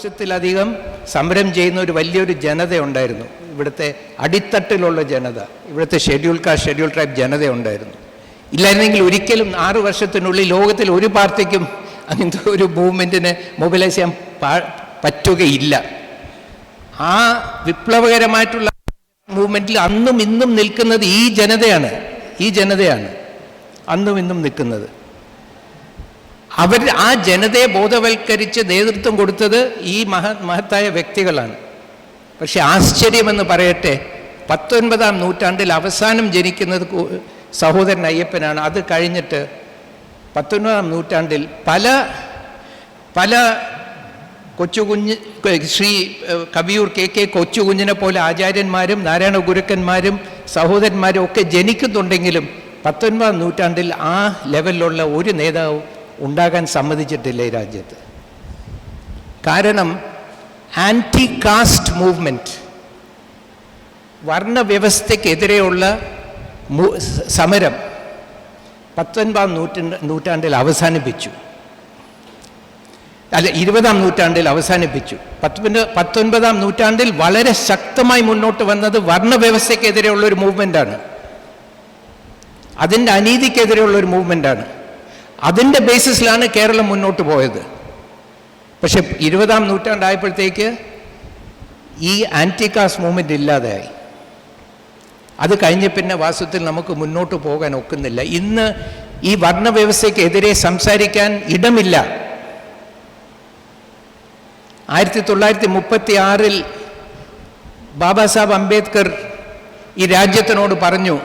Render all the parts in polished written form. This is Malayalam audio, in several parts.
വർഷത്തിലധികം സമരം ചെയ്യുന്ന ഒരു വലിയൊരു ജനത ഉണ്ടായിരുന്നു. ഇവിടുത്തെ അടിത്തട്ടിലുള്ള ജനത, ഇവിടുത്തെ ഷെഡ്യൂൾ കാസ്റ്റ്, ഷെഡ്യൂൾ ട്രൈബ് ജനത ഉണ്ടായിരുന്നു. ഇല്ലായിരുന്നെങ്കിൽ ഒരിക്കലും 6 വർഷത്തിനുള്ളിൽ ലോകത്തിൽ ഒരു പാർട്ടിക്കും അങ്ങനത്തെ ഒരു മൂവ്മെൻറ്റിനെ മൊബിലൈസ് ചെയ്യാൻ പറ്റുകയില്ല. ആ വിപ്ലവകരമായിട്ടുള്ള മൂവ്മെൻറ്റിൽ അന്നും ഇന്നും നിൽക്കുന്നത് ഈ ജനതയാണ് അന്നും ഇന്നും നിൽക്കുന്നത്. ആ ജനതയെ ബോധവൽക്കരിച്ച് നേതൃത്വം കൊടുത്തത് ഈ മഹത്തായ വ്യക്തികളാണ്. പക്ഷെ ആശ്ചര്യമെന്ന് പറയട്ടെ, 19-ാം നൂറ്റാണ്ടിൽ അവസാനം ജനിക്കുന്നത് സഹോദരൻ അയ്യപ്പനാണ്. അത് കഴിഞ്ഞിട്ട് 19-ാം നൂറ്റാണ്ടിൽ പല ശ്രീ കവിയൂർ KK കൊച്ചുകുഞ്ഞിനെ പോലെ ആചാര്യന്മാരും നാരായണ ഗുരുക്കന്മാരും സഹോദരന്മാരും ഒക്കെ ജനിക്കുന്നുണ്ടെങ്കിലും 19-ാം നൂറ്റാണ്ടിൽ ആ ലെവലിലുള്ള ഒരു നേതാവും ഉണ്ടാകാൻ സമ്മതിച്ചിട്ടില്ല ഈ രാജ്യത്ത്. കാരണം ആൻറ്റി കാസ്റ്റ് മൂവ്മെൻറ്റ്, വർണ്ണവ്യവസ്ഥയ്ക്കെതിരെയുള്ള സമരം 19-ാം നൂറ്റാണ്ടിൽ അവസാനിപ്പിച്ചു. 20-ാം നൂറ്റാണ്ടിൽ അവസാനിപ്പിച്ചു. 19-ാം നൂറ്റാണ്ടിൽ വളരെ ശക്തമായി മുന്നോട്ട് വന്നത് വർണ്ണവ്യവസ്ഥയ്ക്കെതിരെയുള്ള ഒരു മൂവ്മെൻ്റാണ്. അതിൻ്റെ അനീതിക്കെതിരെയുള്ളൊരു മൂവ്മെൻ്റാണ്. അതിൻ്റെ ബേസിസിലാണ് കേരളം മുന്നോട്ട് പോയത്. പക്ഷെ 20-ാം നൂറ്റാണ്ടായപ്പോഴത്തേക്ക് ഈ ആൻറ്റി കാസ്റ്റ് മൂവ്മെൻ്റ് ഇല്ലാതെയായി. അത് കഴിഞ്ഞ പിന്നെ വാസ്തവത്തിൽ നമുക്ക് മുന്നോട്ട് പോകാൻ ഒക്കുന്നില്ല. ഇന്ന് ഈ വർണ്ണവ്യവസ്ഥയ്ക്കെതിരെ സംസാരിക്കാൻ ഇടമില്ല. 1936 ബാബാ സാഹബ് അംബേദ്കർ ഈ രാജ്യത്തിനോട് പറഞ്ഞു,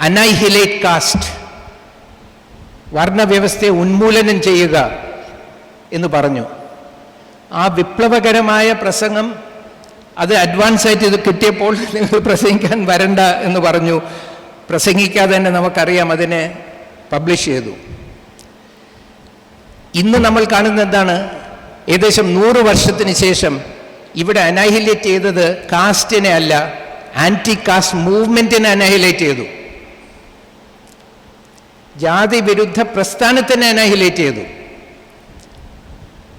അനൈഹിലേറ്റ് കാസ്റ്റ്, വർണ്ണവ്യവസ്ഥയെ ഉന്മൂലനം ചെയ്യുക എന്ന് പറഞ്ഞു. ആ വിപ്ലവകരമായ പ്രസംഗം അത് അഡ്വാൻസ് ആയിട്ട് ഇത് കിട്ടിയപ്പോൾ നിങ്ങൾ പ്രസംഗിക്കാൻ വരണ്ട എന്ന് പറഞ്ഞു. പ്രസംഗിക്കാതെ തന്നെ നമുക്കറിയാം, അതിനെ പബ്ലിഷ് ചെയ്തു. ഇന്ന് നമ്മൾ കാണുന്നത് എന്താണ്? ഏകദേശം 100 വർഷത്തിന് ശേഷം ഇവിടെ അനൈഹിലേറ്റ് ചെയ്തത് കാസ്റ്റിനെ അല്ല, ആൻറ്റി കാസ്റ്റ് മൂവ്മെൻറ്റിനെ അനൈഹിലേറ്റ് ചെയ്തു. ജാതി വിരുദ്ധ പ്രസ്ഥാനത്തിനെ അനൈഹിലേറ്റ് ചെയ്തു.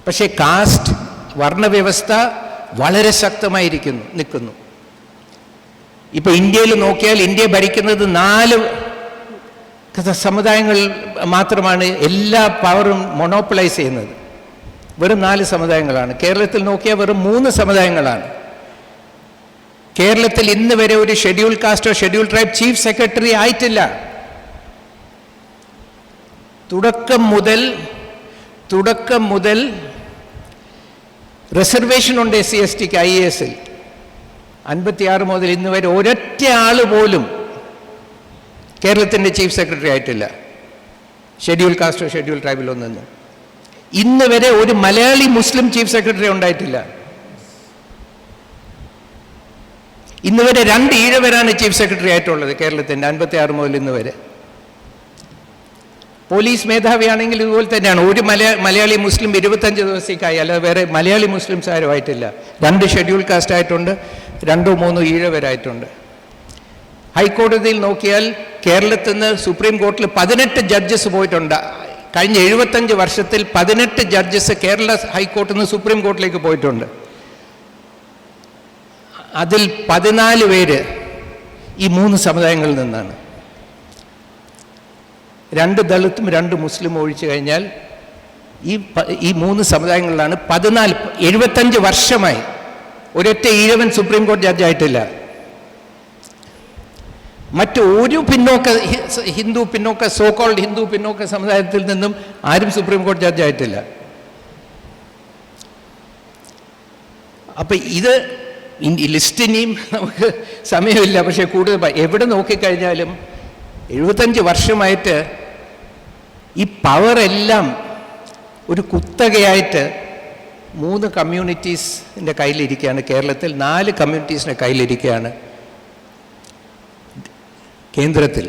പക്ഷേ കാസ്റ്റ്, വർണ്ണവ്യവസ്ഥ വളരെ ശക്തമായിരിക്കുന്നു, നിൽക്കുന്നു. ഇപ്പൊ ഇന്ത്യയിൽ നോക്കിയാൽ ഇന്ത്യ ഭരിക്കുന്നത് 4 സമുദായങ്ങൾ മാത്രമാണ് എല്ലാ പവറും മൊണോപ്പൊളൈസ് ചെയ്യുന്നത്. വെറും 4 സമുദായങ്ങളാണ്. കേരളത്തിൽ നോക്കിയാൽ വെറും 3 സമുദായങ്ങളാണ്. കേരളത്തിൽ ഇന്ന് വരെ ഒരു ഷെഡ്യൂൾ കാസ്റ്റോ ഷെഡ്യൂൾ ട്രൈബ് ചീഫ് സെക്രട്ടറി ആയിട്ടില്ല. തുടക്കം മുതൽ റിസർവേഷൻ ഉണ്ട് SC/STക്ക് IAS-ൽ. 56 മുതൽ ഇന്ന് വരെ ഒരൊറ്റ ആൾ പോലും കേരളത്തിൻ്റെ ചീഫ് സെക്രട്ടറി ആയിട്ടില്ല, ഷെഡ്യൂൾ കാസ്റ്റോ ഷെഡ്യൂൾ ട്രൈബിലൊന്നും. ഇന്ന് വരെ ഒരു മലയാളി മുസ്ലിം ചീഫ് സെക്രട്ടറി ഉണ്ടായിട്ടില്ല. ഇന്ന് വരെ 2 ഈഴവരാണ് ചീഫ് സെക്രട്ടറി ആയിട്ടുള്ളത് കേരളത്തിൻ്റെ 56 മുതൽ ഇന്ന് വരെ. പോലീസ് മേധാവിയാണെങ്കിൽ ഇതുപോലെ തന്നെയാണ്. ഒരു മലയാളി മുസ്ലിം 25 ദിവസത്തേക്കായി, അല്ലാതെ വേറെ മലയാളി മുസ്ലിംസ് ആരും ആയിട്ടില്ല. 2 ഷെഡ്യൂൾ കാസ്റ്റ് ആയിട്ടുണ്ട്, 2-3 ഈഴവരായിട്ടുണ്ട്. ഹൈക്കോടതിയിൽ നോക്കിയാൽ കേരളത്തിൽ നിന്ന് സുപ്രീം കോർട്ടിൽ 18 ജഡ്ജസ് പോയിട്ടുണ്ട്. കഴിഞ്ഞ 75 വർഷത്തിൽ 18 ജഡ്ജസ് കേരള ഹൈക്കോർട്ടിൽ നിന്ന് സുപ്രീം കോർട്ടിലേക്ക് പോയിട്ടുണ്ട്. അതിൽ 14 പേര് ഈ 3 സമുദായങ്ങളിൽ നിന്നാണ്. 2 ദളിത്തും 2 മുസ്ലിം ഒഴിച്ചു കഴിഞ്ഞാൽ ഈ 3 സമുദായങ്ങളിലാണ് 75 വർഷമായി ഒരൊറ്റ ഈഴവൻ സുപ്രീം കോടതി ജഡ്ജായിട്ടില്ല. മറ്റ് ഒരു സോകോൾഡ് ഹിന്ദു പിന്നോക്ക സമുദായത്തിൽ നിന്നും ആരും സുപ്രീം കോടതി ജഡ്ജായിട്ടില്ല. അപ്പം ഇത് ലിസ്റ്റിനെയും നമുക്ക് സമയമില്ല. പക്ഷേ കൂടുതൽ എവിടെ നോക്കിക്കഴിഞ്ഞാലും 75 വർഷമായിട്ട് ഈ പവറെല്ലാം ഒരു കുത്തകയായിട്ട് 3 കമ്മ്യൂണിറ്റീസിൻ്റെ കയ്യിലിരിക്കുകയാണ്. കേരളത്തിൽ 4 കമ്മ്യൂണിറ്റീസിൻ്റെ കയ്യിലിരിക്കുകയാണ് കേന്ദ്രത്തിൽ.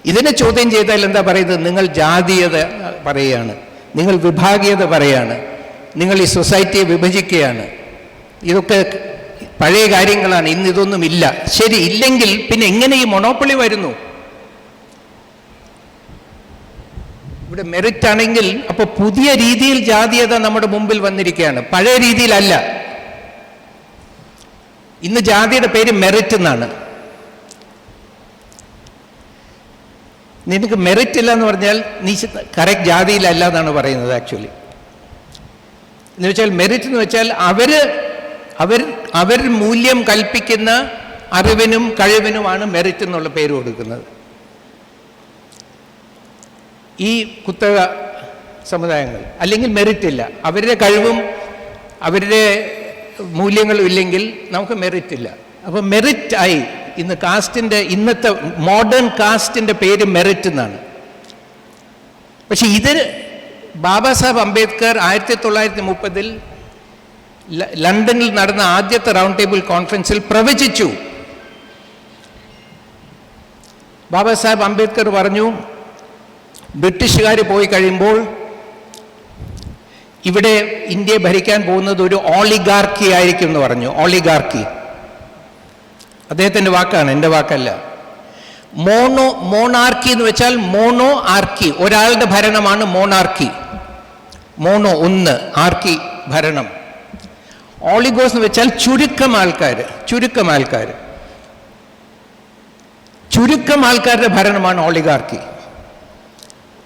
ഇതിനെ ചോദ്യം ചെയ്താൽ എന്താ പറയുന്നത്? നിങ്ങൾ ജാതീയത പറയുകയാണ്, നിങ്ങൾ വിഭാഗീയത പറയുകയാണ്, നിങ്ങൾ ഈ സൊസൈറ്റിയെ വിഭജിക്കുകയാണ്. ഇതൊക്കെ പഴയ കാര്യങ്ങളാണ്, ഇന്ന് ഇതൊന്നും ഇല്ല. ശരി, ഇല്ലെങ്കിൽ പിന്നെ എങ്ങനെ ഈ മൊണോപ്പൊളി വരുന്നു? ഇവിടെ മെറിറ്റ് ആണെങ്കിൽ അപ്പോൾ പുതിയ രീതിയിൽ ജാതീയത നമ്മുടെ മുമ്പിൽ വന്നിരിക്കുകയാണ്, പഴയ രീതിയിലല്ല. ഇന്ന് ജാതിയുടെ പേര് മെറിറ്റ് എന്നാണ്. നിനക്ക് മെറിറ്റ് ഇല്ല എന്ന് പറഞ്ഞാൽ നീ കറക്റ്റ് ജാതിയിലല്ല എന്നാണ് പറയുന്നത് ആക്ച്വലി. എന്ന് വെച്ചാൽ മെറിറ്റ് എന്ന് വെച്ചാൽ അവർ മൂല്യം കൽപ്പിക്കുന്ന അറിവിനും കഴിവിനുമാണ് മെറിറ്റ് എന്നുള്ള പേര് കൊടുക്കുന്നത്. ഈ കുത്തക സമുദായങ്ങൾ അല്ലെങ്കിൽ മെറിറ്റ് ഇല്ല, അവരുടെ കഴിവും അവരുടെ മൂല്യങ്ങളും ഇല്ലെങ്കിൽ നമുക്ക് മെറിറ്റ് ഇല്ല. അപ്പോൾ മെറിറ്റ് ആയി ഇന്ന് കാസ്റ്റിൻ്റെ, ഇന്നത്തെ മോഡേൺ കാസ്റ്റിൻ്റെ പേര് മെറിറ്റ് എന്നാണ്. പക്ഷെ ഇത് ബാബാ സാഹേബ് അംബേദ്കർ 1930 ലണ്ടനിൽ നടന്ന ആദ്യത്തെ റൗണ്ട് ടേബിൾ കോൺഫറൻസിൽ പ്രവചിച്ചു. ബാബാ സാഹേബ് അംബേദ്കർ പറഞ്ഞു, ബ്രിട്ടീഷുകാർ പോയി കഴിയുമ്പോൾ ഇവിടെ ഇന്ത്യയെ ഭരിക്കാൻ പോകുന്നത് ഒരു ഓളിഗാർക്കി ആയിരിക്കും എന്ന് പറഞ്ഞു. ഓളിഗാർക്കി അദ്ദേഹത്തിൻ്റെ വാക്കാണ്, എൻ്റെ വാക്കല്ല. മോണാർക്കി എന്ന് വെച്ചാൽ മോണോ ആർക്കി, ഒരാളുടെ ഭരണമാണ് മോണാർക്കി. മോണോ ഒന്ന്, ആർക്കി ഭരണം. ഓളിഗോസ് എന്ന് വെച്ചാൽ ചുരുക്കം ആൾക്കാരുടെ ഭരണമാണ് ഓളിഗാർക്കി.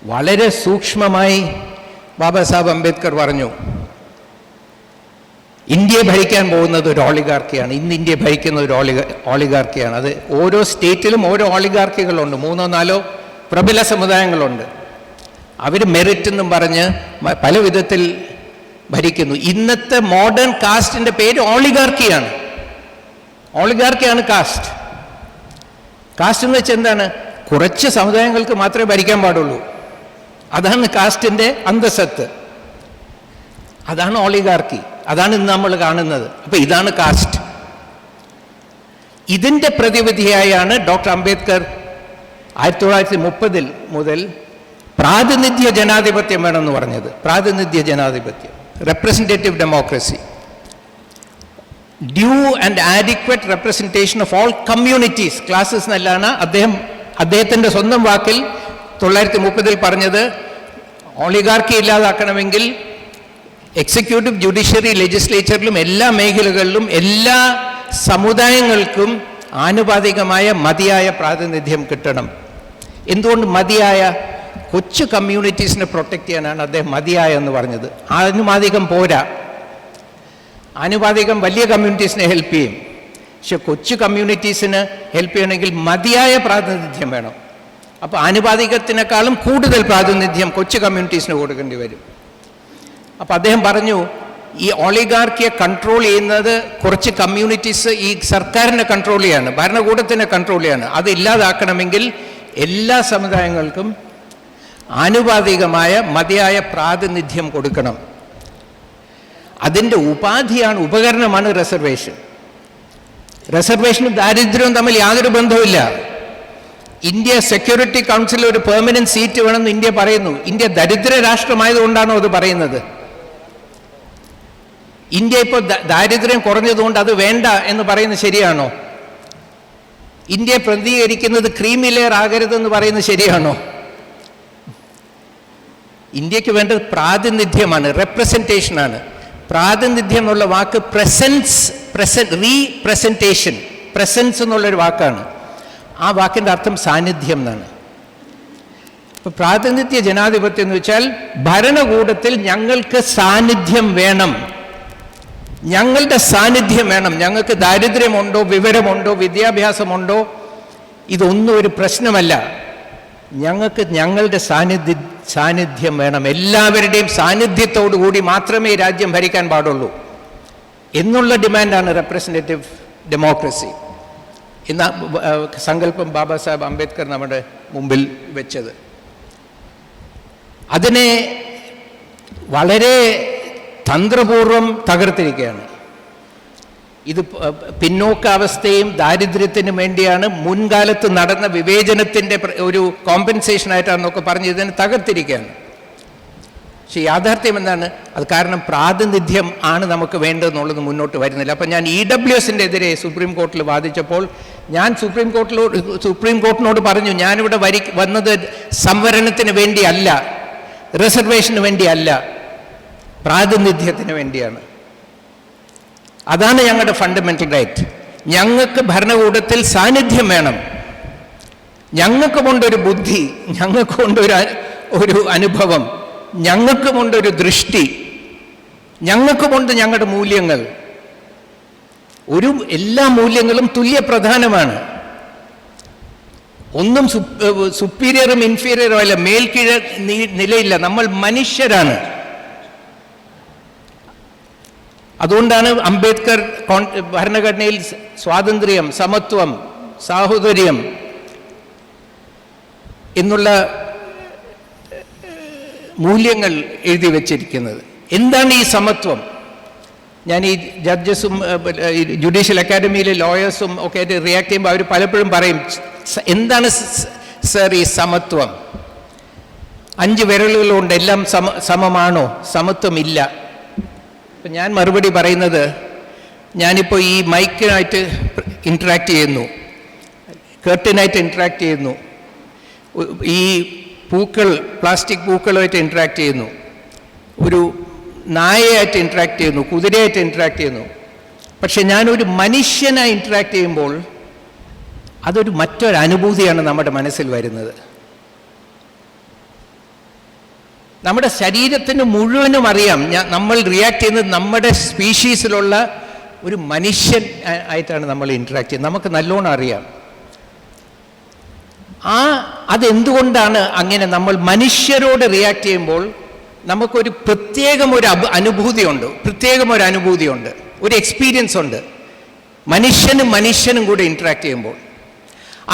വളരെ സൂക്ഷ്മമായി ബാബാ സാഹേബ് അംബേദ്കർ പറഞ്ഞു, ഇന്ത്യയെ ഭരിക്കാൻ പോകുന്നത് ഒരു ഓളിഗാർക്കിയാണ്. ഇന്ന് ഇന്ത്യയെ ഭരിക്കുന്ന ഒരു ഓളിഗാർക്കിയാണ്. അത് ഓരോ സ്റ്റേറ്റിലും ഓരോ ഓളിഗാർക്കികളുണ്ട്, 3-4 പ്രബല സമുദായങ്ങളുണ്ട്. അവർ മെറിറ്റ് എന്നും പറഞ്ഞ് പല വിധത്തിൽ ഭരിക്കുന്നു. ഇന്നത്തെ മോഡേൺ കാസ്റ്റിൻ്റെ പേര് ഓളിഗാർക്കിയാണ്. കാസ്റ്റ്. കാസ്റ്റ് എന്ന് വെച്ചാൽ എന്താണ്? കുറച്ച് സമുദായങ്ങൾക്ക് മാത്രമേ ഭരിക്കാൻ പാടുള്ളൂ. അതാണ് കാസ്റ്റിൻ്റെ അന്തസത്ത്, അതാണ് ഓളിഗാർക്കി, അതാണ് ഇന്ന് നമ്മൾ കാണുന്നത്. അപ്പൊ ഇതാണ് കാസ്റ്റ്. ഇതിൻ്റെ പ്രതിവിധിയായാണ് ഡോക്ടർ അംബേദ്കർ 1930 മുതൽ പ്രാതിനിധ്യ ജനാധിപത്യം വേണമെന്ന് പറഞ്ഞത്. പ്രാതിനിധ്യ ജനാധിപത്യം, representative democracy, due and adequate representation of all communities, classes എന്നല്ലാണ് അദ്ദേഹത്തിൻ്റെ സ്വന്തം വാക്കിൽ 1930 പറഞ്ഞത്. ഓളിഗാർക്കി ഇല്ലാതാക്കണമെങ്കിൽ എക്സിക്യൂട്ടീവ്, ജുഡീഷ്യറി, ലെജിസ്ലേച്ചറിലും എല്ലാ മേഖലകളിലും എല്ലാ സമുദായങ്ങൾക്കും ആനുപാതികമായ മതിയായ പ്രാതിനിധ്യം കിട്ടണം. എന്തുകൊണ്ട് മതിയായ? കൊച്ചു കമ്മ്യൂണിറ്റീസിനെ പ്രൊട്ടക്റ്റ് ചെയ്യാനാണ് അദ്ദേഹം മതിയായ എന്ന് പറഞ്ഞത്. ആനുപാതികം പോരാ, ആനുപാതികം വലിയ കമ്മ്യൂണിറ്റീസിനെ ഹെൽപ്പ് ചെയ്യും. പക്ഷെ കൊച്ചു കമ്മ്യൂണിറ്റീസിന് ഹെൽപ്പ് ചെയ്യണമെങ്കിൽ മതിയായ പ്രാതിനിധ്യം വേണം. അപ്പോൾ ആനുപാതികത്തിനേക്കാളും കൂടുതൽ പ്രാതിനിധ്യം കൊച്ചു കമ്മ്യൂണിറ്റീസിന് കൊടുക്കേണ്ടി വരും. അപ്പം അദ്ദേഹം പറഞ്ഞു, ഈ ഓളിഗാർക്കിയെ കൺട്രോൾ ചെയ്യുന്നത് കുറച്ച് കമ്മ്യൂണിറ്റീസ് ഈ സർക്കാരിനെ കൺട്രോൾ ചെയ്യാണ്, ഭരണകൂടത്തിനെ കൺട്രോൾ ചെയ്യാണ്. അത് ഇല്ലാതാക്കണമെങ്കിൽ എല്ലാ സമുദായങ്ങൾക്കും ആനുപാതികമായ മതിയായ പ്രാതിനിധ്യം കൊടുക്കണം. അതിൻ്റെ ഉപാധിയാണ്, ഉപകരണമാണ് റിസർവേഷൻ. റിസർവേഷനും ദാരിദ്ര്യവും തമ്മിൽ യാതൊരു ബന്ധവുമില്ല. ഇന്ത്യ സെക്യൂരിറ്റി കൗൺസിലിൽ ഒരു പെർമനന്റ് സീറ്റ് വേണമെന്ന് ഇന്ത്യ പറയുന്നു. ഇന്ത്യ ദരിദ്ര രാഷ്ട്രമായതുകൊണ്ടാണോ അത് പറയുന്നത്? ഇന്ത്യ ഇപ്പോൾ ദാരിദ്ര്യം കുറഞ്ഞതുകൊണ്ട് അത് വേണ്ട എന്ന് പറയുന്നത് ശരിയാണോ? ഇന്ത്യയെ പ്രതികരിക്കുന്നത് ക്രീമി ലെയർ ആകരുതെന്ന് പറയുന്നത് ശരിയാണോ? ഇന്ത്യക്ക് വേണ്ടത് പ്രാതിനിധ്യമാണ്, റെപ്രസെൻറ്റേഷനാണ്. പ്രാതിനിധ്യം എന്നുള്ള വാക്ക് റീപ്രസെൻറ്റേഷൻ, പ്രസൻസ് എന്നുള്ളൊരു വാക്കാണ്. ആ വാക്കിൻ്റെ അർത്ഥം സാന്നിധ്യം എന്നാണ്. ഇപ്പം പ്രാതിനിധ്യ ജനാധിപത്യം എന്ന് വെച്ചാൽ ഭരണകൂടത്തിൽ ഞങ്ങൾക്ക് സാന്നിധ്യം വേണം, ഞങ്ങളുടെ സാന്നിധ്യം വേണം. ഞങ്ങൾക്ക് ദാരിദ്ര്യമുണ്ടോ, വിവരമുണ്ടോ, വിദ്യാഭ്യാസമുണ്ടോ, ഇതൊന്നും ഒരു പ്രശ്നമല്ല. ഞങ്ങൾക്ക് ഞങ്ങളുടെ സാന്നിധ്യം വേണം. എല്ലാവരുടെയും സാന്നിധ്യത്തോടു കൂടി മാത്രമേ രാജ്യം ഭരിക്കാൻ പാടുള്ളൂ എന്നുള്ള ഡിമാൻഡാണ് റെപ്രസെൻറ്റേറ്റീവ് ഡെമോക്രസി എന്ന സങ്കല്പം ബാബാ സാഹേബ് അംബേദ്കർ നമ്മുടെ മുമ്പിൽ വെച്ചത്. അതിനെ വളരെ തന്ത്രപൂർവം തകർത്തിരിക്കുകയാണ്. ഇത് പിന്നോക്കാവസ്ഥയും ദാരിദ്ര്യത്തിനും വേണ്ടിയാണ്, മുൻകാലത്ത് നടന്ന വിവേചനത്തിൻ്റെ ഒരു കോമ്പൻസേഷനായിട്ടാണെന്നൊക്കെ പറഞ്ഞ് ഇതിനെ തകർത്തിരിക്കുകയാണ്. പക്ഷെ യാഥാർത്ഥ്യം എന്താണ്? അത് കാരണം പ്രാതിനിധ്യം ആണ് നമുക്ക് വേണ്ടതെന്നുള്ളത് മുന്നോട്ട് വരുന്നില്ല. അപ്പം ഞാൻ EWSൻ്റെ എതിരെ സുപ്രീം കോർട്ടിൽ വാദിച്ചപ്പോൾ ഞാൻ സുപ്രീം കോർട്ടിനോട് പറഞ്ഞു, ഞാനിവിടെ വന്നത് സംവരണത്തിന് വേണ്ടിയല്ല, റിസർവേഷന് വേണ്ടിയല്ല, പ്രാതിനിധ്യത്തിന് വേണ്ടിയാണ്. അതാണ് ഞങ്ങളുടെ ഫണ്ടമെൻ്റൽ റൈറ്റ്. ഞങ്ങൾക്ക് ഭരണകൂടത്തിൽ സാന്നിധ്യം വേണം. ഞങ്ങൾക്കുമുണ്ടൊരു ബുദ്ധി, ഞങ്ങൾക്കുണ്ടൊരു അനുഭവം, ഞങ്ങൾക്കുമുണ്ടൊരു ദൃഷ്ടി, ഞങ്ങൾക്കുമുണ്ട് ഞങ്ങളുടെ മൂല്യങ്ങൾ. എല്ലാ മൂല്യങ്ങളും തുല്യപ്രധാനമാണ്. ഒന്നും സുപ്പീരിയറും ഇൻഫീരിയറും അല്ല, മേൽക്കീഴ നിലയില്ല. നമ്മൾ മനുഷ്യരാണ്. അതുകൊണ്ടാണ് അംബേദ്കർ ഭരണഘടനയിൽ സ്വാതന്ത്ര്യം, സമത്വം, സാഹോദര്യം എന്നുള്ള മൂല്യങ്ങൾ എഴുതി വച്ചിരിക്കുന്നത്. എന്താണ് ഈ സമത്വം? ഞാൻ ഈ ജഡ്ജസും ജുഡീഷ്യൽ അക്കാഡമിയിലെ ലോയേഴ്സും ഒക്കെ ആയിട്ട് റിയാക്ട് ചെയ്യുമ്പോൾ അവർ പലപ്പോഴും പറയും, എന്താണ് സർ ഈ സമത്വം? 5 വിരലുകളുണ്ട്, എല്ലാം സമമാണോ? സമത്വമില്ല. അപ്പം ഞാൻ മറുപടി പറയുന്നത്, ഞാനിപ്പോൾ ഈ മൈക്കിനായിട്ട് ഇൻട്രാക്ട് ചെയ്യുന്നു, കേർട്ടനായിട്ട് ഇൻട്രാക്ട് ചെയ്യുന്നു, ഈ പ്ലാസ്റ്റിക് പൂക്കളുമായിട്ട് ഇൻട്രാക്ട് ചെയ്യുന്നു, ഒരു നായയായിട്ട് ഇൻട്രാക്ട് ചെയ്യുന്നു, കുതിരയായിട്ട് ഇൻട്രാക്ട് ചെയ്യുന്നു. പക്ഷെ ഞാനൊരു മനുഷ്യനായി ഇൻട്രാക്ട് ചെയ്യുമ്പോൾ അതൊരു മറ്റൊരനുഭൂതിയാണ് നമ്മുടെ മനസ്സിൽ വരുന്നത്. നമ്മുടെ ശരീരത്തിന് മുഴുവനും അറിയാം നമ്മൾ റിയാക്ട് ചെയ്യുന്നത് നമ്മുടെ സ്പീഷീസിലുള്ള ഒരു മനുഷ്യൻ ആയിട്ടാണ് നമ്മൾ ഇൻട്രാക്ട് ചെയ്യുന്നത്. നമുക്ക് നല്ലോണം അറിയാം. അതെന്തുകൊണ്ടാണ് അങ്ങനെ? നമ്മൾ മനുഷ്യരോട് റിയാക്ട് ചെയ്യുമ്പോൾ നമുക്കൊരു പ്രത്യേകം ഒരു അനുഭൂതിയുണ്ട്, ഒരു എക്സ്പീരിയൻസ് ഉണ്ട് മനുഷ്യനും കൂടെ ഇൻട്രാക്ട് ചെയ്യുമ്പോൾ.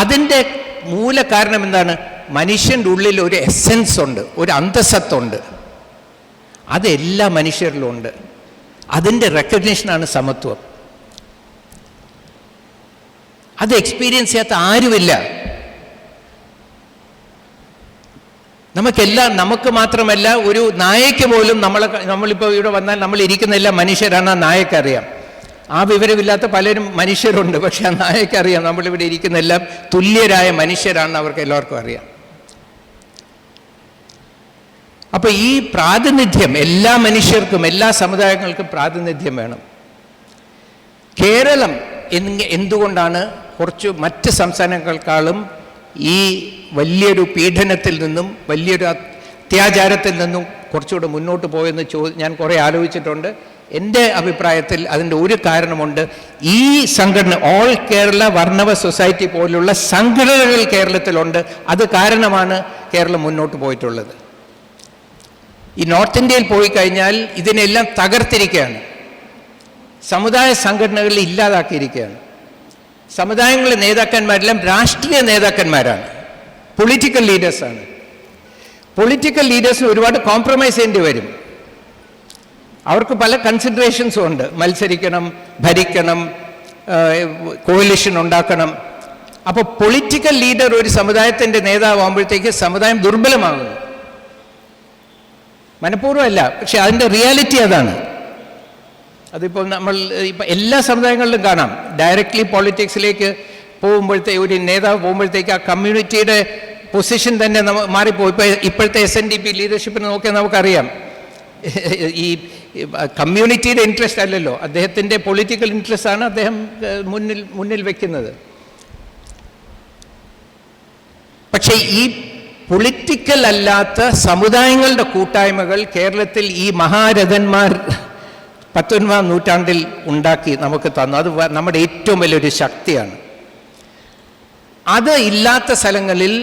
അതിൻ്റെ മൂല കാരണം എന്താണ്? മനുഷ്യൻ്റെ ഉള്ളിൽ ഒരു എസെൻസ് ഉണ്ട്, ഒരു അന്തസത്തുണ്ട്. അതെല്ലാ മനുഷ്യരിലും ഉണ്ട്. അതിൻ്റെ റെക്കഗ്നിഷനാണ് സമത്വം. അത് എക്സ്പീരിയൻസ് ചെയ്യാത്ത ആരുമില്ല. നമുക്ക് മാത്രമല്ല, ഒരു നായയ്ക്ക് പോലും നമ്മളിപ്പോൾ ഇവിടെ വന്നാൽ നമ്മൾ ഇരിക്കുന്ന എല്ലാ മനുഷ്യരാണ്, ആ നായക്കറിയാം. ആ വിവരമില്ലാത്ത പലരും മനുഷ്യരുണ്ട്, പക്ഷെ ആ നായക്കറിയാം നമ്മളിവിടെ ഇരിക്കുന്ന എല്ലാം തുല്യരായ മനുഷ്യരാണെന്ന് അവർക്ക് എല്ലാവർക്കും അറിയാം. അപ്പോൾ ഈ പ്രാതിനിധ്യം, എല്ലാ മനുഷ്യർക്കും എല്ലാ സമുദായങ്ങൾക്കും പ്രാതിനിധ്യം വേണം. കേരളം എന്തുകൊണ്ടാണ് കുറച്ച് മറ്റ് സംസ്ഥാനങ്ങൾക്കാളും ഈ വലിയൊരു പീഡനത്തിൽ നിന്നും വലിയൊരു അത്യാചാരത്തിൽ നിന്നും കുറച്ചുകൂടെ മുന്നോട്ട് പോയെന്ന് ഞാൻ കുറേ ആലോചിച്ചിട്ടുണ്ട്. എൻ്റെ അഭിപ്രായത്തിൽ അതിൻ്റെ ഒരു കാരണമുണ്ട്. ഈ സംഘടന, ഓൾ കേരള വർണ്ണവ സൊസൈറ്റി പോലുള്ള സംഘടനകൾ കേരളത്തിലുണ്ട്. അത് കാരണമാണ് കേരളം മുന്നോട്ട് പോയിട്ടുള്ളത്. ഈ നോർത്ത് ഇന്ത്യയിൽ പോയി കഴിഞ്ഞാൽ ഇതിനെല്ലാം തകർത്തിരിക്കുകയാണ്. സമുദായ സംഘടനകളിൽ ഇല്ലാതാക്കിയിരിക്കുകയാണ്. സമുദായങ്ങളിലെ നേതാക്കന്മാരെല്ലാം രാഷ്ട്രീയ നേതാക്കന്മാരാണ്, പൊളിറ്റിക്കൽ ലീഡേഴ്സാണ്. പൊളിറ്റിക്കൽ ലീഡേഴ്സിന് ഒരുപാട് കോംപ്രമൈസ് ചെയ്യേണ്ടി വരും. അവർക്ക് പല കൺസിഡറേഷൻസും ഉണ്ട്. മത്സരിക്കണം, ഭരിക്കണം, കോalition ഉണ്ടാക്കണം. അപ്പോൾ പൊളിറ്റിക്കൽ ലീഡർ ഒരു സമുദായത്തിൻ്റെ നേതാവാകുമ്പോഴത്തേക്ക് സമുദായം ദുർബലമാകുന്നു. മനഃപൂർവ്വമല്ല, പക്ഷെ അതിൻ്റെ റിയാലിറ്റി അതാണ്. അതിപ്പോൾ ഇപ്പം എല്ലാ സമുദായങ്ങളിലും കാണാം. ഡയറക്റ്റ്ലി പോളിറ്റിക്സിലേക്ക് ഒരു നേതാവ് പോകുമ്പോഴത്തേക്ക് ആ കമ്മ്യൂണിറ്റിയുടെ പൊസിഷൻ തന്നെ മാറിപ്പോയി. ഇപ്പോഴത്തെ SNDP ലീഡർഷിപ്പിനെ നോക്കിയാൽ നമുക്കറിയാം, ഈ കമ്മ്യൂണിറ്റിയുടെ ഇൻട്രസ്റ്റ് അല്ലല്ലോ, അദ്ദേഹത്തിൻ്റെ പൊളിറ്റിക്കൽ ഇൻട്രസ്റ്റ് ആണ് അദ്ദേഹം മുന്നിൽ വെക്കുന്നത്. പക്ഷേ ഈ പൊളിറ്റിക്കൽ അല്ലാത്ത സമുദായങ്ങളുടെ കൂട്ടായ്മകൾ കേരളത്തിൽ ഈ മഹാരഥന്മാർ 19ാം നൂറ്റാണ്ടിൽ ഉണ്ടാക്കി നമുക്ക് തന്നു. അത് നമ്മുടെ ഏറ്റവും വലിയൊരു ശക്തിയാണ്. അത് ഇല്ലാത്ത സ്ഥലങ്ങളിൽ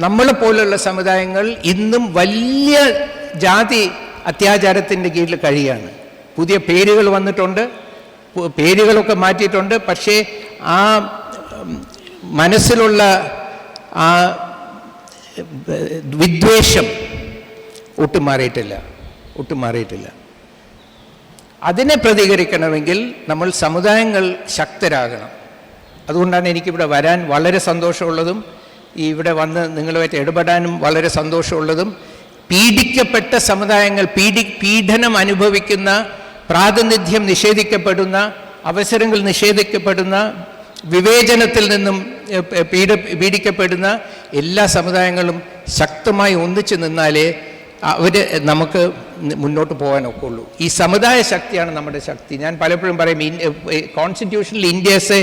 നമ്മളെപ്പോലുള്ള സമുദായങ്ങൾ ഇന്നും വലിയ ജാതി അത്യാചാരത്തിൻ്റെ കീഴിൽ കഴിയാണ്. പുതിയ പേരുകൾ വന്നിട്ടുണ്ട്, പേരുകളൊക്കെ മാറ്റിയിട്ടുണ്ട്. പക്ഷേ ആ മനസ്സിലുള്ള ആ വിദ്വേഷം ഒട്ടും മാറിയിട്ടില്ല. അതിനെ പ്രതികരിക്കണമെങ്കിൽ നമ്മൾ സമുദായങ്ങൾ ശക്തരാകണം. അതുകൊണ്ടാണ് എനിക്കിവിടെ വരാൻ വളരെ സന്തോഷമുള്ളതും ഇവിടെ വന്ന് നിങ്ങളുമായിട്ട് ഇടപെടാനും വളരെ സന്തോഷമുള്ളതും. പീഡിക്കപ്പെട്ട സമുദായങ്ങൾ, പീഡനം അനുഭവിക്കുന്ന, പ്രാതിനിധ്യം നിഷേധിക്കപ്പെടുന്ന, അവസരങ്ങൾ നിഷേധിക്കപ്പെടുന്ന, വിവേചനത്തിൽ നിന്നും പീഡിക്കപ്പെടുന്ന എല്ലാ സമുദായങ്ങളും ശക്തമായി ഒന്നിച്ചു നിന്നാലേ അവർ നമുക്ക് മുന്നോട്ട് പോകാനൊക്കെ ഉള്ളൂ. ഈ സമുദായ ശക്തിയാണ് നമ്മുടെ ശക്തി. ഞാൻ പലപ്പോഴും പറയും, കോൺസ്റ്റിറ്റ്യൂഷനിൽ India is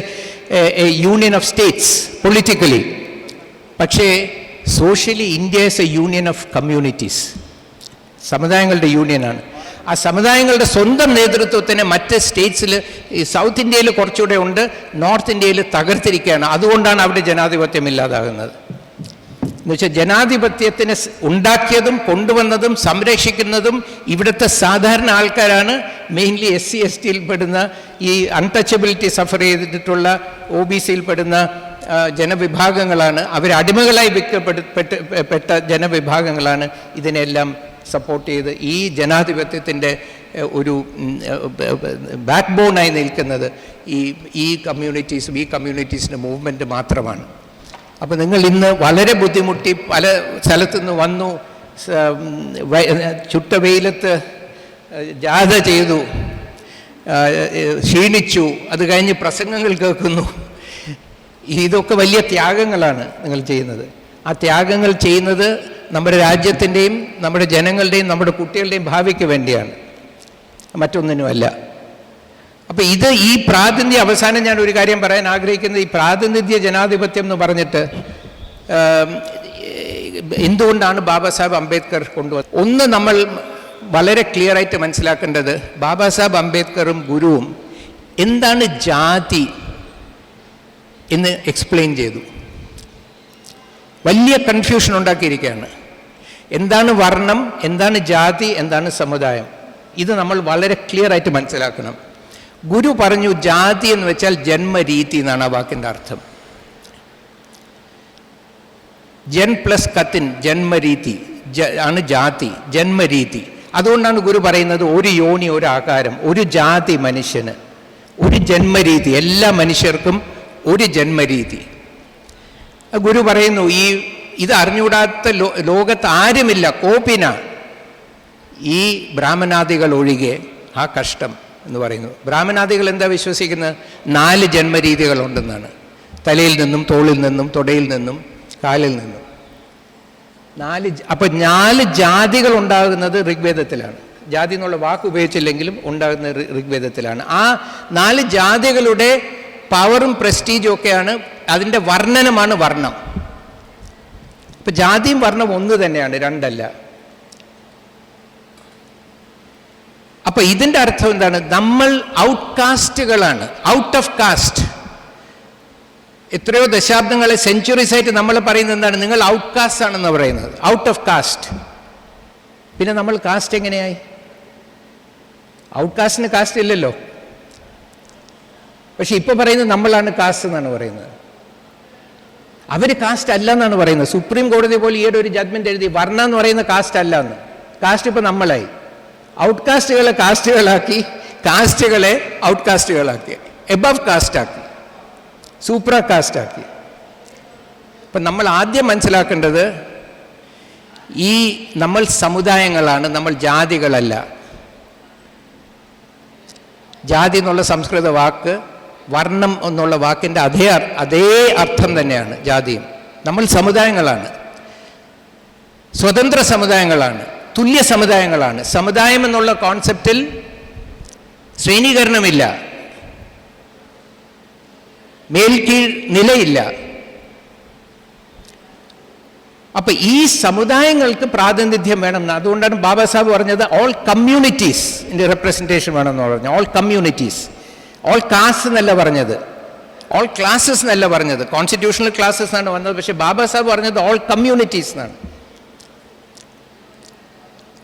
a union of states politically, പക്ഷേ socially India is a union of communities. സമുദായങ്ങളുടെ യൂണിയനാണ്. ആ സമുദായങ്ങളുടെ സ്വന്തം നേതൃത്വത്തിന് മറ്റ് സ്റ്റേറ്റ്സിൽ, ഈ സൗത്ത് ഇന്ത്യയിൽ കുറച്ചുകൂടെ ഉണ്ട്, നോർത്ത് ഇന്ത്യയിൽ തകർത്തിരിക്കുകയാണ്. അതുകൊണ്ടാണ് അവിടെ ജനാധിപത്യം ഇല്ലാതാകുന്നത്. എന്നുവെച്ചാൽ ജനാധിപത്യത്തിന് ഉണ്ടാക്കിയതും കൊണ്ടുവന്നതും സംരക്ഷിക്കുന്നതും ഇവിടുത്തെ സാധാരണ ആൾക്കാരാണ്. മെയിൻലി SC/ST പെടുന്ന, ഈ അൺടച്ചബിലിറ്റി സഫർ ചെയ്തിട്ടുള്ള OBC പെടുന്ന ജനവിഭാഗങ്ങളാണ്. അവരടിമകളായി വിൽക്കപ്പെട്ട ജനവിഭാഗങ്ങളാണ് ഇതിനെല്ലാം സപ്പോർട്ട് ചെയ്ത് ഈ ജനാധിപത്യത്തിൻ്റെ ഒരു ബാക്ക് ബോണായി നിൽക്കുന്നത് ഈ കമ്മ്യൂണിറ്റീസിൻ്റെ മൂവ്മെൻറ്റ് മാത്രമാണ്. അപ്പോൾ നിങ്ങൾ ഇന്ന് വളരെ ബുദ്ധിമുട്ടി പല സ്ഥലത്തുനിന്ന് വന്നു, ചുട്ട വെയിലത്ത് ജാഥ ചെയ്തു, ക്ഷീണിച്ചു, അത് കഴിഞ്ഞ് പ്രസംഗങ്ങൾ കേൾക്കുന്നു. ഇതൊക്കെ വലിയ ത്യാഗങ്ങളാണ് നിങ്ങൾ ചെയ്യുന്നത്. ആ ത്യാഗങ്ങൾ ചെയ്യുന്നത് നമ്മുടെ രാജ്യത്തിൻ്റെയും നമ്മുടെ ജനങ്ങളുടെയും നമ്മുടെ കുട്ടികളുടെയും ഭാവിക്ക് വേണ്ടിയാണ്, മറ്റൊന്നിനുമല്ല. അപ്പോൾ ഈ പ്രാതിനിധ്യ, അവസാനം ഞാൻ ഒരു കാര്യം പറയാൻ ആഗ്രഹിക്കുന്നത്, ഈ പ്രാതിനിധ്യ ജനാധിപത്യം എന്ന് പറഞ്ഞിട്ട് എന്തുകൊണ്ടാണ് ബാബാ സാഹേബ് അംബേദ്കർ കൊണ്ടുവന്നത്? ഒന്ന് നമ്മൾ വളരെ ക്ലിയറായിട്ട് മനസ്സിലാക്കേണ്ടത്, ബാബാ സാഹേബ് അംബേദ്കറും ഗുരുവും എന്താണ് ജാതി എന്ന് എക്സ്പ്ലെയിൻ ചെയ്തു. വലിയ കൺഫ്യൂഷൻ ഉണ്ടാക്കിയിരിക്കുകയാണ്. എന്താണ് വർണ്ണം, എന്താണ് ജാതി, എന്താണ് സമുദായം? ഇത് നമ്മൾ വളരെ ക്ലിയർ ആയിട്ട് മനസ്സിലാക്കണം. ഗുരു പറഞ്ഞു, ജാതി എന്ന് വെച്ചാൽ ജന്മരീതി എന്നാണ് ആ വാക്കിൻ്റെ അർത്ഥം. ജൻ പ്ലസ് കത്തിൻ, ജന്മരീതി ആണ് ജാതി, ജന്മരീതി. അതുകൊണ്ടാണ് ഗുരു പറയുന്നത്, ഒരു യോനി, ഒരു ആകാരം, ഒരു ജാതി മനുഷ്യന്, ഒരു ജന്മരീതി, എല്ലാ മനുഷ്യർക്കും ഒരു ജന്മരീതി. ഗുരു പറയുന്നു, ഇത് അറിഞ്ഞുകൂടാത്ത ലോകത്ത് ആരുമില്ല, കോപിന, ഈ ബ്രാഹ്മണാദികൾ ഒഴികെ. ആ കഷ്ടം എന്ന് പറയുന്നു. ബ്രാഹ്മണാദികൾ എന്താ വിശ്വസിക്കുന്നത്? 4 ജന്മരീതികളുണ്ടെന്നാണ്. തലയിൽ നിന്നും, തോളിൽ നിന്നും, തൊടയിൽ നിന്നും, കാലിൽ നിന്നും 4. അപ്പം 4 ജാതികൾ ഉണ്ടാകുന്നത് ഋഗ്വേദത്തിലാണ്. ജാതി എന്നുള്ള വാക്ക് ഉപയോഗിച്ചില്ലെങ്കിലും ഉണ്ടാകുന്ന ഋഗ്വേദത്തിലാണ്. ആ 4 ജാതികളുടെ പവറും പ്രസ്റ്റീജും ഒക്കെയാണ്, അതിൻ്റെ വർണ്ണനമാണ് വർണ്ണം. ഇപ്പം ജാതിയും വർണ്ണം ഒന്ന് തന്നെയാണ്, രണ്ടല്ല. അപ്പം ഇതിൻ്റെ അർത്ഥം എന്താണ്? നമ്മൾ ഔട്ട്കാസ്റ്റുകളാണ്, ഔട്ട് ഓഫ് കാസ്റ്റ്. എത്രയോ ദശാബ്ദങ്ങളെ, സെഞ്ചുറീസ് ആയിട്ട് നമ്മൾ പറയുന്നത് എന്താണ്? നിങ്ങൾ ഔട്ട്കാസ്റ്റ് ആണെന്ന് പറയുന്നത്, ഔട്ട് ഓഫ് കാസ്റ്റ്. പിന്നെ നമ്മൾ കാസ്റ്റ് എങ്ങനെയായി? ഔട്ട്കാസ്റ്റിന് കാസ്റ്റ് ഇല്ലല്ലോ. പക്ഷെ ഇപ്പൊ പറയുന്നത് നമ്മളാണ് കാസ്റ്റ് എന്നാണ് പറയുന്നത്. അവർ കാസ്റ്റ് അല്ല എന്നാണ് പറയുന്നത്. സുപ്രീം കോടതി പോലും ഈയിടെ ഒരു ജഡ്ജ്മെന്റ് എഴുതി, വർണ്ണ എന്ന് പറയുന്ന കാസ്റ്റ് അല്ല എന്ന്. കാസ്റ്റ് ഇപ്പൊ നമ്മളായി. ഔട്ട്കാസ്റ്റുകളെ കാസ്റ്റുകളാക്കി, കാസ്റ്റുകളെ ഔട്ട്കാസ്റ്റുകളാക്കി, എബവ് കാസ്റ്റ് ആക്കി, സൂപ്ര കാസ്റ്റ് ആക്കി. അപ്പം നമ്മൾ ആദ്യം മനസ്സിലാക്കേണ്ടത്, നമ്മൾ സമുദായങ്ങളാണ്, നമ്മൾ ജാതികളല്ല. ജാതി എന്നുള്ള സംസ്കൃത വാക്ക് വർണ്ണം എന്നുള്ള വാക്കിൻ്റെ അതേ അർത്ഥം തന്നെയാണ് ജാതിയും. നമ്മൾ സമുദായങ്ങളാണ്, സ്വതന്ത്ര സമുദായങ്ങളാണ്, തുല്യ സമുദായങ്ങളാണ്. സമുദായം എന്നുള്ള കോൺസെപ്റ്റിൽ ശ്രേണീകരണമില്ല, മേൽക്കീഴ് നിലയില്ല. അപ്പൊ ഈ സമുദായങ്ങൾക്ക് പ്രാതിനിധ്യം വേണം. അതുകൊണ്ടാണ് ബാബാ സാഹേബ് പറഞ്ഞത് ഓൾ കമ്മ്യൂണിറ്റീസിന്റെ റെപ്രസെന്റേഷൻ വേണമെന്ന് പറഞ്ഞു. ഓൾ കമ്മ്യൂണിറ്റീസ്, ഓൾ കാസ്റ്റ് എന്നല്ല പറഞ്ഞത്, ഓൾ ക്ലാസസ് എന്നല്ല പറഞ്ഞത്. കോൺസ്റ്റിറ്റ്യൂഷണൽ ക്ലാസസ് ആണ് വന്നത്, പക്ഷെ ബാബാ സാഹേബ് പറഞ്ഞത് ഓൾ കമ്മ്യൂണിറ്റീസ് എന്നാണ്.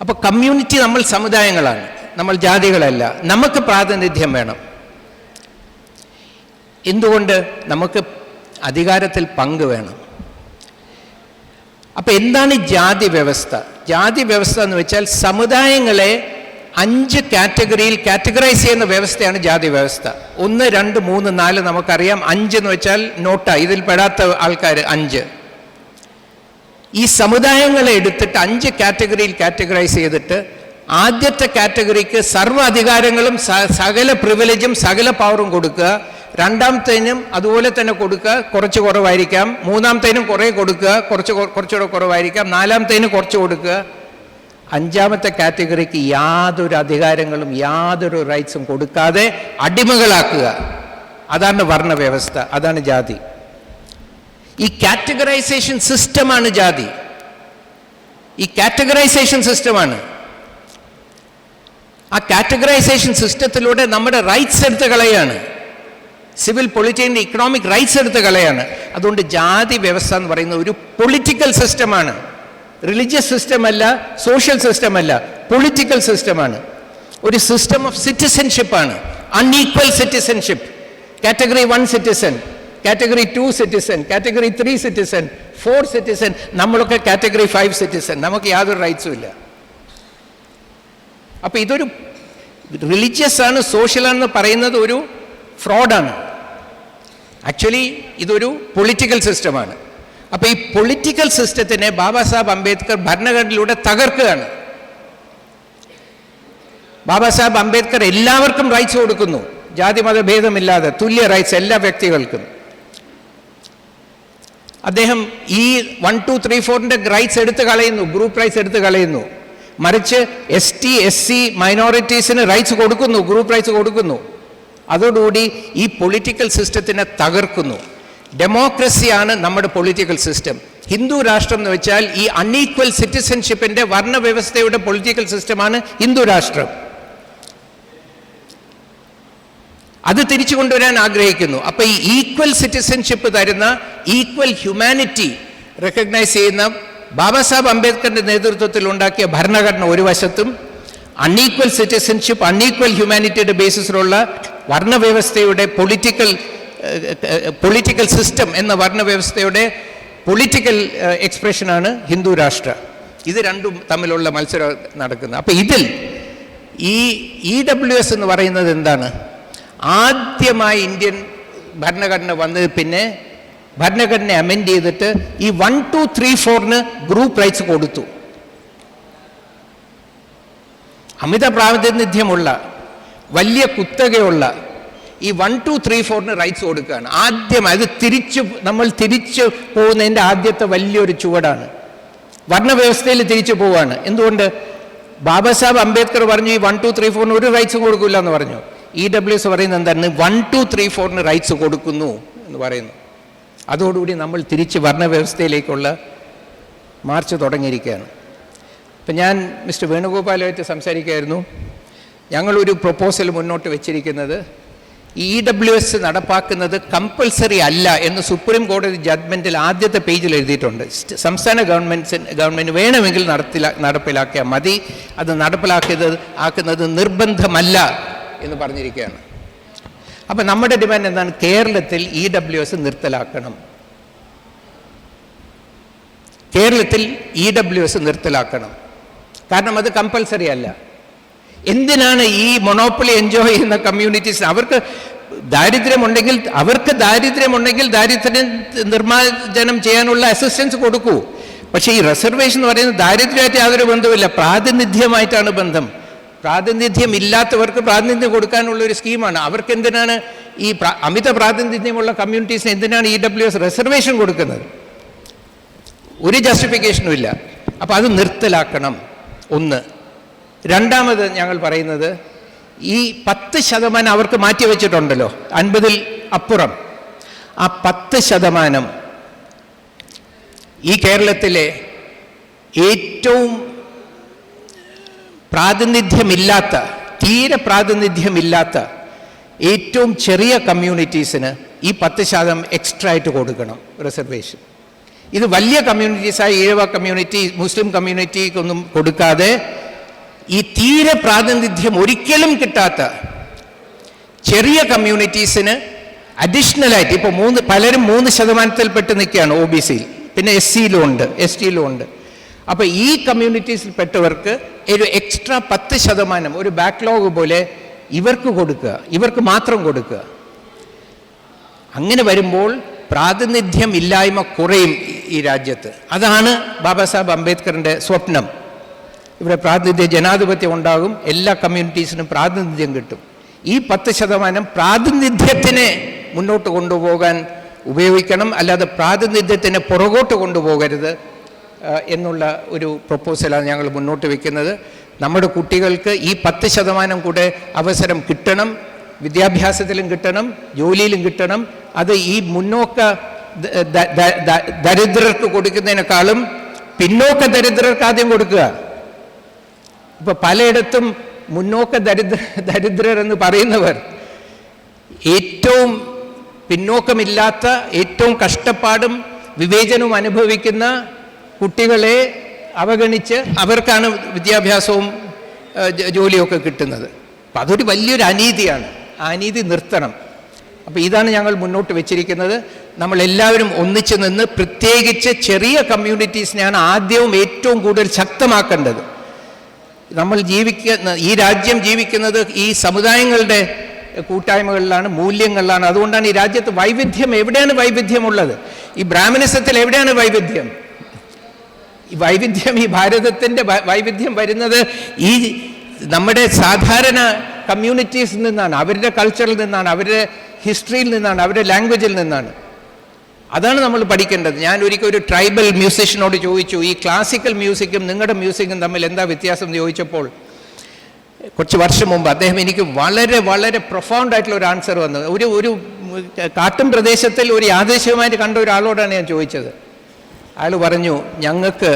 അപ്പൊ കമ്മ്യൂണിറ്റി, നമ്മൾ സമുദായങ്ങളാണ്, നമ്മൾ ജാതികളല്ല. നമുക്ക് പ്രാതിനിധ്യം വേണം. എന്തുകൊണ്ട്? നമുക്ക് അധികാരത്തിൽ പങ്ക് വേണം. അപ്പൊ എന്താണ് ജാതി വ്യവസ്ഥ? ജാതി വ്യവസ്ഥ എന്ന് വെച്ചാൽ സമുദായങ്ങളെ 5 കാറ്റഗറിയിൽ കാറ്റഗറൈസ് ചെയ്യുന്ന വ്യവസ്ഥയാണ് ജാതി വ്യവസ്ഥ. 1, 2, 3, 4 നമുക്കറിയാം. 5 എന്ന് വെച്ചാൽ നോട്ട, ഇതിൽ പെടാത്ത ആൾക്കാർ 5. ഈ സമുദായങ്ങളെ എടുത്തിട്ട് 5 കാറ്റഗറിയിൽ കാറ്റഗറൈസ് ചെയ്തിട്ട് ആദ്യത്തെ കാറ്റഗറിക്ക് സർവ്വ അധികാരങ്ങളും സകല പ്രിവിലേജും സകല പവറും കൊടുക്കുക. രണ്ടാമത്തേനും അതുപോലെ തന്നെ കൊടുക്കുക, കുറച്ച് കുറവായിരിക്കാം. മൂന്നാമത്തേനും കുറേ കൊടുക്കുക, കുറച്ചുകൂടെ കുറവായിരിക്കാം. നാലാമത്തേനും കുറച്ച് കൊടുക്കുക. അഞ്ചാമത്തെ കാറ്റഗറിക്ക് യാതൊരു അധികാരങ്ങളും യാതൊരു റൈറ്റ്സും കൊടുക്കാതെ അടിമകളാക്കുക. അതാണ് വർണ്ണവ്യവസ്ഥ, അതാണ് ജാതി. ഈ കാറ്റഗറൈസേഷൻ സിസ്റ്റമാണ് ജാതി. ഈ കാറ്റഗറൈസേഷൻ സിസ്റ്റമാണ്. ആ കാറ്റഗറൈസേഷൻ സിസ്റ്റത്തിലൂടെ നമ്മുടെ റൈറ്റ്സ് എടുത്ത് കളയാണ്. സിവിൽ, പൊളിറ്റിക്കൽ, ഇക്കണോമിക് റൈറ്റ്സ് എടുത്ത് കളയാണ്. അതുകൊണ്ട് ജാതി വ്യവസ്ഥ എന്ന് പറയുന്നത് ഒരു പൊളിറ്റിക്കൽ സിസ്റ്റമാണ്. റിലീജിയസ് സിസ്റ്റമല്ല, സോഷ്യൽ സിസ്റ്റമല്ല, പൊളിറ്റിക്കൽ സിസ്റ്റമാണ്. ഒരു സിസ്റ്റം ഓഫ് സിറ്റിസൺഷിപ്പാണ്. Unequal citizenship. Category 1 citizen, category 2 citizen, category 3 citizen, 4 citizen. നമ്മളൊക്കെ കാറ്റഗറി 5 സിറ്റിസൺ. നമുക്ക് യാതൊരു റൈറ്റ്സും ഇല്ല. അപ്പോൾ ഇതൊരു റിലീജിയസ് ആണ്, സോഷ്യൽ ആണെന്ന് പറയുന്നത് ഒരു ഫ്രോഡാണ്. ആക്ച്വലി ഇതൊരു പൊളിറ്റിക്കൽ സിസ്റ്റമാണ്. അപ്പോൾ ഈ പൊളിറ്റിക്കൽ സിസ്റ്റത്തിനെ ബാബാ സാഹബ് അംബേദ്കർ ഭരണഘടനയിലൂടെ തകർക്കുകയാണ്. ബാബാ സാഹബ് അംബേദ്കർ എല്ലാവർക്കും റൈറ്റ്സ് കൊടുക്കുന്നു, ജാതി മതഭേദമില്ലാതെ തുല്യ റൈറ്റ്സ് എല്ലാ വ്യക്തികൾക്കും. അദ്ദേഹം ഈ 1, 2, 3, 4ന്റെ റൈറ്റ്സ് എടുത്ത് കളയുന്നു, ഗ്രൂപ്പ് റൈറ്റ്സ് എടുത്ത് കളയുന്നു. മറിച്ച് ST, SC മൈനോറിറ്റീസിന് റൈറ്റ്സ് കൊടുക്കുന്നു, ഗ്രൂപ്പ് റൈറ്റ്സ് കൊടുക്കുന്നു. അതോടുകൂടി ഈ പൊളിറ്റിക്കൽ സിസ്റ്റത്തിനെ തകർക്കുന്നു. ഡെമോക്രസിയാണ് നമ്മുടെ പൊളിറ്റിക്കൽ സിസ്റ്റം. ഹിന്ദു രാഷ്ട്രം എന്ന് വെച്ചാൽ ഈ അൺഈക്വൽ സിറ്റിസൺഷിപ്പിന്റെ വർണ്ണവ്യവസ്ഥയുടെ പൊളിറ്റിക്കൽ സിസ്റ്റമാണ് ഹിന്ദു രാഷ്ട്രം. അത് തിരിച്ചു കൊണ്ടുവരാൻ ആഗ്രഹിക്കുന്നു. അപ്പൊ ഈ ഈക്വൽ സിറ്റിസൺഷിപ്പ് തരുന്ന, ഈക്വൽ ഹ്യൂമാനിറ്റി റെക്കഗ്നൈസ് ചെയ്യുന്ന ബാബാ സാഹബ് അംബേദ്കറിന്റെ നേതൃത്വത്തിൽ ഉണ്ടാക്കിയ ഭരണഘടന ഒരു വശത്തും, അൺഈക്വൽ സിറ്റിസൺഷിപ്പ്, അൺഈക്വൽ ഹ്യൂമാനിറ്റിയുടെ ബേസിസിലുള്ള വർണ്ണവ്യവസ്ഥയുടെ പൊളിറ്റിക്കൽ സിസ്റ്റം എന്ന വർണ്ണവ്യവസ്ഥയുടെ പൊളിറ്റിക്കൽ എക്സ്പ്രഷനാണ് ഹിന്ദു രാഷ്ട്ര. ഇത് രണ്ടും തമ്മിലുള്ള മത്സരം നടക്കുന്നത്. അപ്പോൾ ഇതിൽ ഈ EWS എന്ന് പറയുന്നത് എന്താണ്? ആദ്യമായി ഇന്ത്യൻ ഭരണഘടന വന്നത് പിന്നെ ഭരണഘടന അമെൻഡ് ചെയ്തിട്ട് ഈ 1, 2, 3, 4ന് ഗ്രൂപ്പ് റൈറ്റ്സ് കൊടുത്തു. അമിത പ്രാതിനിധ്യമുള്ള, വലിയ കുത്തകയുള്ള ഈ 1, 2, 3, 4ന് റൈറ്റ്സ് കൊടുക്കുകയാണ്. ആദ്യമായി അത് നമ്മൾ തിരിച്ചു പോകുന്നതിൻ്റെ ആദ്യത്തെ വലിയൊരു ചുവടാണ്. വർണ്ണവ്യവസ്ഥയിൽ തിരിച്ചു പോവുകയാണ്. എന്തുകൊണ്ട്? ബാബാ സാഹബ് അംബേദ്കർ പറഞ്ഞു ഈ 1, 2, 3, 4ന് ഒരു റൈറ്റ്സും കൊടുക്കില്ല എന്ന് പറഞ്ഞു. EWS പറയുന്നത് എന്താണ്? 1, 2, 3, 4ന് റൈറ്റ്സ് കൊടുക്കുന്നു എന്ന് പറയുന്നു. അതോടുകൂടി നമ്മൾ തിരിച്ച് വർണ്ണവ്യവസ്ഥയിലേക്കുള്ള മാർച്ച് തുടങ്ങിയിരിക്കുകയാണ്. ഇപ്പം ഞാൻ മിസ്റ്റർ വേണുഗോപാലുമായിട്ട് സംസാരിക്കുകയായിരുന്നു. ഞങ്ങളൊരു പ്രൊപ്പോസൽ മുന്നോട്ട് വെച്ചിരിക്കുന്നത് EWS നടപ്പാക്കുന്നത് കമ്പൽസറി അല്ല എന്ന് സുപ്രീം കോടതി ജഡ്ജ്മെൻറ്റിൽ ആദ്യത്തെ പേജിൽ എഴുതിയിട്ടുണ്ട്. സംസ്ഥാന ഗവൺമെൻറ് വേണമെങ്കിൽ നടപ്പിലാക്കിയാൽ മതി, അത് നടപ്പിലാക്കുന്നത് നിർബന്ധമല്ല എന്ന് പറഞ്ഞിരിക്കുകയാണ്. അപ്പം നമ്മുടെ ഡിമാൻഡ് എന്താണ്? കേരളത്തിൽ EWS നിർത്തലാക്കണം. കേരളത്തിൽ EWS നിർത്തലാക്കണം. കാരണം അത് കമ്പൽസറി അല്ല. എന്തിനാണ് ഈ മൊണോപ്പൊളി എൻജോയ് ചെയ്യുന്ന കമ്മ്യൂണിറ്റീസ്, അവർക്ക് ദാരിദ്ര്യമുണ്ടെങ്കിൽ ദാരിദ്ര്യം നിർമ്മാർജ്ജനം ചെയ്യാനുള്ള അസിസ്റ്റൻസ് കൊടുക്കൂ. പക്ഷേ ഈ റിസർവേഷൻ എന്ന് പറയുന്നത് ദാരിദ്ര്യമായിട്ട് യാതൊരു ബന്ധവുമില്ല, പ്രാതിനിധ്യമായിട്ടാണ് ബന്ധം. പ്രാതിനിധ്യം ഇല്ലാത്തവർക്ക് പ്രാതിനിധ്യം കൊടുക്കാനുള്ള ഒരു സ്കീമാണ്. അവർക്ക് എന്തിനാണ് ഈ അമിത പ്രാതിനിധ്യമുള്ള കമ്മ്യൂണിറ്റീസിന് എന്തിനാണ് EWS റിസർവേഷൻ കൊടുക്കുന്നത്? ഒരു ജസ്റ്റിഫിക്കേഷനും ഇല്ല. അപ്പോൾ അത് നിർത്തലാക്കണം. ഒന്ന്. രണ്ടാമത് ഞങ്ങൾ പറയുന്നത് ഈ 10% അവർക്ക് മാറ്റിവെച്ചിട്ടുണ്ടല്ലോ, 50-ൽ അപ്പുറം. ആ 10% ഈ കേരളത്തിലെ ഏറ്റവും പ്രാതിനിധ്യമില്ലാത്ത, തീരെ പ്രാതിനിധ്യമില്ലാത്ത ഏറ്റവും ചെറിയ കമ്മ്യൂണിറ്റീസിന് ഈ 10% എക്സ്ട്രാ ആയിട്ട് കൊടുക്കണം റിസർവേഷൻ. ഇത് വലിയ കമ്മ്യൂണിറ്റീസായ ഈഴവ കമ്മ്യൂണിറ്റി, മുസ്ലിം കമ്മ്യൂണിറ്റിക്കൊന്നും കൊടുക്കാതെ ഈ തീരെ പ്രാതിനിധ്യം ഒരിക്കലും കിട്ടാത്ത ചെറിയ കമ്മ്യൂണിറ്റീസിന് അഡീഷണലായിട്ട്, ഇപ്പോൾ പലരും 3% പെട്ട് നിൽക്കുകയാണ് OBCയിൽ, പിന്നെ SCയിലും ഉണ്ട്, STയിലും ഉണ്ട്. അപ്പോൾ ഈ കമ്മ്യൂണിറ്റീസിൽപ്പെട്ടവർക്ക് ഒരു എക്സ്ട്രാ 10%, ഒരു ബാക്ക്ലോഗ് പോലെ ഇവർക്ക് കൊടുക്കുക, ഇവർക്ക് മാത്രം കൊടുക്കുക. അങ്ങനെ വരുമ്പോൾ പ്രാതിനിധ്യം ഇല്ലായ്മ കുറയും ഈ രാജ്യത്ത്. അതാണ് ബാബാ സാഹബ് അംബേദ്കറിൻ്റെ സ്വപ്നം. ഇവിടെ പ്രാതിനിധ്യ ജനാധിപത്യം ഉണ്ടാകും, എല്ലാ കമ്മ്യൂണിറ്റീസിനും പ്രാതിനിധ്യം കിട്ടും. ഈ 10% പ്രാതിനിധ്യത്തിനെ മുന്നോട്ട് കൊണ്ടുപോകാൻ ഉപയോഗിക്കണം, അല്ലാതെ പ്രാതിനിധ്യത്തിനെ പുറകോട്ട് കൊണ്ടുപോകരുത് എന്നുള്ള ഒരു പ്രൊപ്പോസലാണ് ഞങ്ങൾ മുന്നോട്ട് വയ്ക്കുന്നത്. നമ്മുടെ കുട്ടികൾക്ക് ഈ 10% കൂടെ അവസരം കിട്ടണം, വിദ്യാഭ്യാസത്തിലും കിട്ടണം, ജോലിയിലും കിട്ടണം. അത് ഈ മുന്നോക്ക ദരിദ്രർക്ക് കൊടുക്കുന്നതിനേക്കാളും പിന്നോക്ക ദരിദ്രർക്ക് ആദ്യം കൊടുക്കുക. ഇപ്പോൾ പലയിടത്തും മുന്നോക്ക ദരിദ്രർ എന്ന് പറയുന്നവർ ഏറ്റവും പിന്നോക്കമില്ലാത്ത, ഏറ്റവും കഷ്ടപ്പാടും വിവേചനവും അനുഭവിക്കുന്ന കുട്ടികളെ അവഗണിച്ച് അവർക്കാണ് വിദ്യാഭ്യാസവും ജോലിയൊക്കെ കിട്ടുന്നത്. അപ്പം അതൊരു വലിയൊരു അനീതിയാണ്. ആ അനീതി നിർത്തണം. അപ്പോൾ ഇതാണ് ഞങ്ങൾ മുന്നോട്ട് വെച്ചിരിക്കുന്നത്. നമ്മളെല്ലാവരും ഒന്നിച്ചു നിന്ന്, പ്രത്യേകിച്ച് ചെറിയ കമ്മ്യൂണിറ്റീസിനെയാണ് ആദ്യവും ഏറ്റവും കൂടുതൽ ശക്തമാക്കേണ്ടത്. നമ്മൾ ഈ രാജ്യം ജീവിക്കുന്നത് ഈ സമുദായങ്ങളുടെ കൂട്ടായ്മകളിലാണ്, മൂല്യങ്ങളിലാണ്. അതുകൊണ്ടാണ് ഈ രാജ്യത്ത് വൈവിധ്യം. എവിടെയാണ് വൈവിധ്യമുള്ളത്? ഈ ബ്രാഹ്മണിസത്തിൽ എവിടെയാണ് വൈവിധ്യം? ഈ ഭാരതത്തിൻ്റെ വൈവിധ്യം വരുന്നത് ഈ നമ്മുടെ സാധാരണ കമ്മ്യൂണിറ്റീസിൽ നിന്നാണ്, അവരുടെ കൾച്ചറിൽ നിന്നാണ്, അവരുടെ ഹിസ്റ്ററിയിൽ നിന്നാണ്, അവരുടെ ലാംഗ്വേജിൽ നിന്നാണ്. അതാണ് നമ്മൾ പഠിക്കേണ്ടത്. ഞാൻ ഒരിക്കൽ ഒരു ട്രൈബൽ മ്യൂസിഷ്യനോട് ചോദിച്ചു, ഈ ക്ലാസിക്കൽ മ്യൂസിക്കും നിങ്ങളുടെ മ്യൂസിക്കും തമ്മിൽ എന്താ വ്യത്യാസം എന്ന് ചോദിച്ചപ്പോൾ കുറച്ച് വർഷം മുമ്പ് അദ്ദേഹം എനിക്ക് വളരെ വളരെ പ്രൊഫൗണ്ടായിട്ടുള്ള ഒരു ആൻസർ വന്നത്. ഒരു കാട്ടും പ്രദേശത്തിൽ ഒരു യാദൃശ്യമായിട്ട് കണ്ട ഒരാളോടാണ് ഞാൻ ചോദിച്ചത്. അയാൾ പറഞ്ഞു, ഞങ്ങൾക്ക്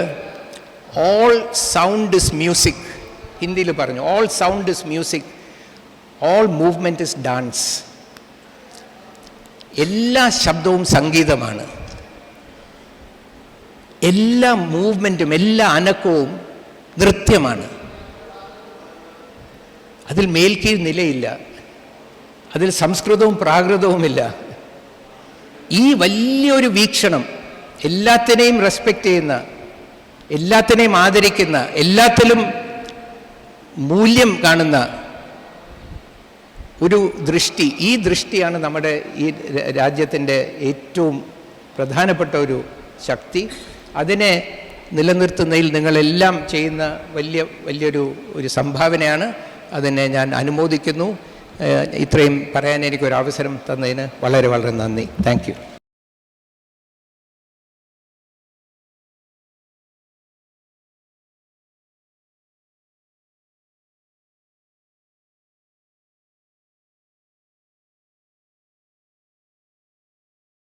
ഓൾ സൗണ്ട് ഇസ് മ്യൂസിക്. ഹിന്ദിയിൽ പറഞ്ഞു, all sound is music, all movement is dance. എല്ലാ ശബ്ദവും സംഗീതമാണ്, എല്ലാ മൂവ്മെൻറ്റും എല്ലാ അനക്കവും നൃത്യമാണ്. അതിൽ മേൽക്കീഴ് നിലയില്ല, അതിൽ സംസ്കൃതവും പ്രാകൃതവുമില്ല. ഈ വലിയൊരു വീക്ഷണം, എല്ലാത്തിനെയും റെസ്പെക്റ്റ് ചെയ്യുന്ന, എല്ലാത്തിനെയും ആദരിക്കുന്ന, എല്ലാത്തിലും മൂല്യം കാണുന്ന ഒരു ദൃഷ്ടി, ഈ ദൃഷ്ടിയാണ് നമ്മുടെ ഈ രാജ്യത്തിൻ്റെ ഏറ്റവും പ്രധാനപ്പെട്ട ഒരു ശക്തി. അതിനെ നിലനിർത്തുന്നതിൽ നിങ്ങളെല്ലാം ചെയ്യുന്ന വലിയൊരു സംഭാവനയാണ്. അതിനെ ഞാൻ അനുമോദിക്കുന്നു. ഇത്രയും പറയാൻ എനിക്കൊരു അവസരം തന്നതിന് വളരെ വളരെ നന്ദി. Thank you.